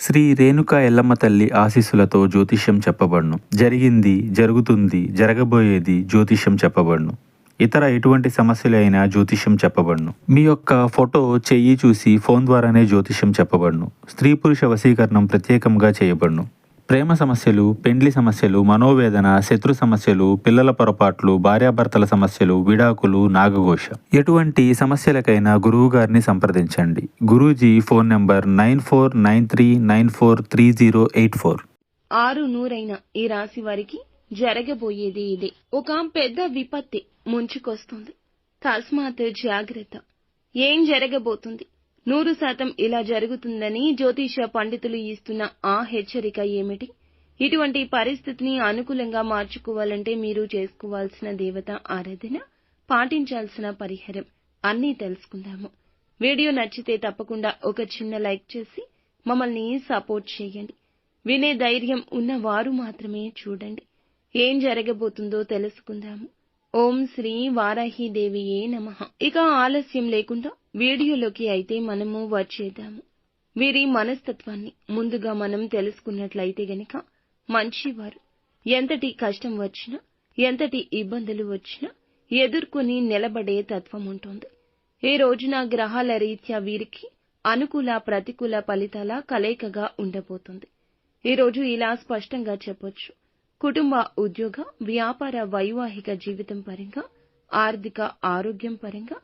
శ్రీ రేణుకా ఎల్లమ్మ తల్లి ఆశీస్సులతో జ్యోతిష్యం చెప్పబడును. జరిగింది, జరుగుతుంది, జరగబోయేది జ్యోతిష్యం చెప్పబడును. ఇతర ఎటువంటి సమస్యలైనా జ్యోతిష్యం చెప్పబడును. మీ యొక్క ఫోటో, చెయ్యి చూసి ఫోన్ ద్వారానే జ్యోతిష్యం చెప్పబడును. స్త్రీ పురుష వశీకరణం ప్రత్యేకంగా చేయబడును. ప్రేమ సమస్యలు, పెండ్లి సమస్యలు, మనోవేదన, శత్రు సమస్యలు, పిల్లల పొరపాట్లు, భార్యాభర్తల సమస్యలు, విడాకులు, నాగఘోష, ఎటువంటి సమస్యలకైనా గురువు గారిని సంప్రదించండి. Guruji phone number 9493943084. 6 ఈ రాశి వారికి జరగబోయేది ఇదే. ఒక పెద్ద విపత్తి ముంచుకొస్తుంది. తస్మాత్ జాగ్రత్త. ఏం జరగబోతుంది? 100% ఇలా జరుగుతుందని జ్యోతిష పండితులు ఇస్తున్న ఆ హెచ్చరిక ఏమిటి? ఇటువంటి పరిస్థితిని అనుకూలంగా మార్చుకోవాలంటే మీరు చేసుకోవాల్సిన దేవత ఆరాధన, పాటించాల్సిన పరిహారం అన్నీ తెలుసుకుందాము. వీడియో నచ్చితే తప్పకుండా ఒక చిన్న లైక్ చేసి మమ్మల్ని సపోర్ట్ చేయండి. వినే ధైర్యం ఉన్నవారు మాత్రమే చూడండి. ఏం జరగబోతుందో తెలుసుకుందాము. ఓం శ్రీ వారాహిదేవియే నమః. ఇక ఆలస్యం లేకుండా వీడియోలోకి అయితే మనము వచ్చేద్దాము. వీరి మనస్తత్వాన్ని ముందుగా మనం తెలుసుకున్నట్లయితే గనక మంచివారు. ఎంతటి కష్టం వచ్చినా, ఎంతటి ఇబ్బందులు వచ్చినా ఎదుర్కొని నిలబడే తత్వం ఉంటుంది. ఈ రోజున గ్రహాల రీత్యా వీరికి అనుకూల, ప్రతికూల ఫలితాల కలయికగా ఉండబోతుంది. ఈ రోజు ఇలా స్పష్టంగా చెప్పొచ్చు. కుటుంబ, ఉద్యోగ, వ్యాపార, వైవాహిక జీవితం పరంగా, ఆర్థిక, ఆరోగ్యం పరంగా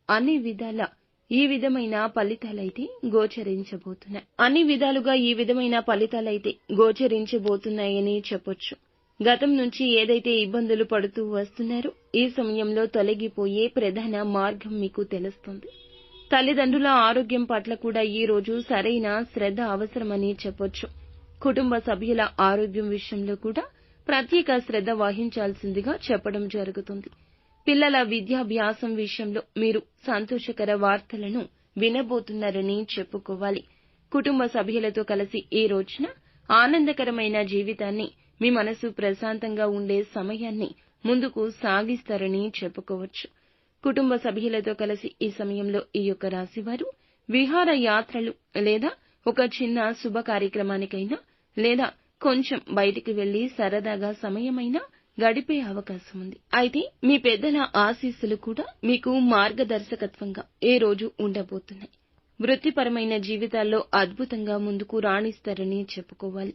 అన్ని విధాల ఈ విధమైన ఫలితాలైతే గోచరించబోతున్నాయి. అన్ని విధాలుగా ఈ విధమైన ఫలితాలైతే గోచరించబోతున్నాయని చెప్పొచ్చు. గతం నుంచి ఏదైతే ఇబ్బందులు పడుతూ వస్తున్నారో ఈ సమయంలో తొలగిపోయే ప్రధాన మార్గం మీకు తెలుస్తుంది. తల్లిదండ్రుల ఆరోగ్యం పట్ల కూడా ఈ రోజు సరైన శ్రద్ధ అవసరమని చెప్పొచ్చు. కుటుంబ సభ్యుల ఆరోగ్యం విషయంలో కూడా ప్రత్యేక శ్రద్ధ వహించాల్సిందిగా చెప్పడం జరుగుతుంది. పిల్లల విద్యాభ్యాసం విషయంలో మీరు సంతోషకర వార్తలను వినబోతున్నారని చెప్పుకోవాలి. కుటుంబ సభ్యులతో కలిసి ఈ రోజున ఆనందకరమైన జీవితాన్ని, మీ మనసు ప్రశాంతంగా ఉండే సమయాన్ని ముందుకు సాగిస్తారని చెప్పుకోవచ్చు. కుటుంబ సభ్యులతో కలిసి ఈ సమయంలో ఈ యొక్క రాశివారు విహార యాత్రలు లేదా ఒక చిన్న శుభ కార్యక్రమానికైనా లేదా కొంచెం బయటికి వెళ్లి సరదాగా సమయమైనా గడిపే అవకాశం ఉంది. అయితే మీ పెద్దల ఆశీస్సులు కూడా మీకు మార్గదర్శకత్వంగా ఏ రోజు ఉండబోతున్నాయి. వృత్తిపరమైన జీవితాల్లో అద్భుతంగా ముందుకు రాణిస్తారని చెప్పుకోవాలి.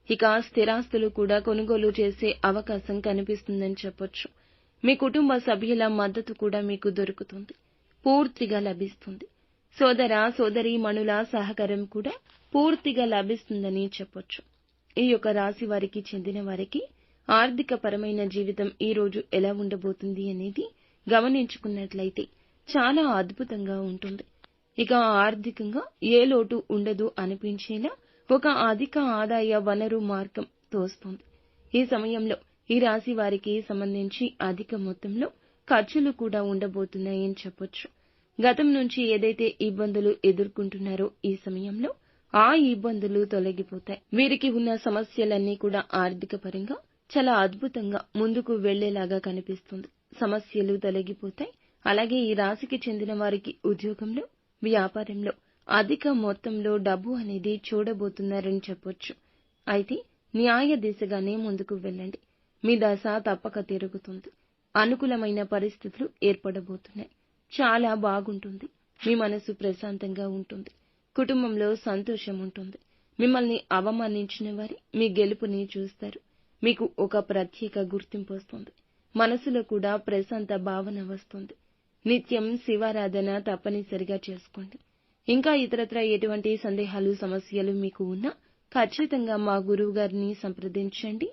ఇక స్థిరాస్తులు కూడా కొనుగోలు చేసే అవకాశం కనిపిస్తుందని చెప్పొచ్చు. మీ కుటుంబ సభ్యుల మద్దతు కూడా మీకు దొరుకుతుంది, పూర్తిగా లభిస్తుంది. సోదర సోదరీమణుల సహకారం కూడా పూర్తిగా లభిస్తుందని చెప్పొచ్చు. ఈ యొక్క రాశి వారికి చెందిన వారికి ఆర్థిక పరమైన జీవితం ఈ రోజు ఎలా ఉండబోతుంది అనేది గమనించుకున్నట్లయితే చాలా అద్భుతంగా ఉంటుంది. ఇక ఆర్థికంగా ఏ లోటు ఉండదు అనిపించేలా ఒక అధిక ఆదాయ వనరు మార్గం తోస్తుంది. ఈ సమయంలో ఈ రాశి వారికి సంబంధించి అధిక మొత్తంలో ఖర్చులు కూడా ఉండబోతున్నాయని చెప్పొచ్చు. గతం నుంచి ఏదైతే ఇబ్బందులు ఎదుర్కొంటున్నారో ఈ సమయంలో ఆ ఇబ్బందులు తొలగిపోతాయి. వీరికి ఉన్న సమస్యలన్నీ కూడా ఆర్థిక పరంగా చాలా అద్భుతంగా ముందుకు వెళ్లేలాగా కనిపిస్తుంది. సమస్యలు తొలగిపోతాయి. అలాగే ఈ రాశికి చెందిన వారికి ఉద్యోగంలో, వ్యాపారంలో అధిక మొత్తంలో డబ్బు అనేది చూడబోతున్నారని చెప్పొచ్చు. అయితే న్యాయ దిశగానే ముందుకు వెళ్ళండి. మీ దశ తప్పక తిరుగుతుంది. అనుకూలమైన పరిస్థితులు ఏర్పడబోతున్నాయి. చాలా బాగుంటుంది. మీ మనసు ప్రశాంతంగా ఉంటుంది. కుటుంబంలో సంతోషం ఉంటుంది. మిమ్మల్ని అవమానించిన వారి మీ గెలుపుని చూస్తారు. మీకు ఒక ప్రత్యేక గుర్తింపు వస్తుంది. మనసులో కూడా ప్రశాంత భావన వస్తుంది. నిత్యం శివారాధన తప్పనిసరిగా చేసుకోండి. ఇంకా ఇతరత్ర ఎటువంటి సందేహాలు, సమస్యలు మీకు ఉన్నా ఖచ్చితంగా మా గురువు గారిని సంప్రదించండి.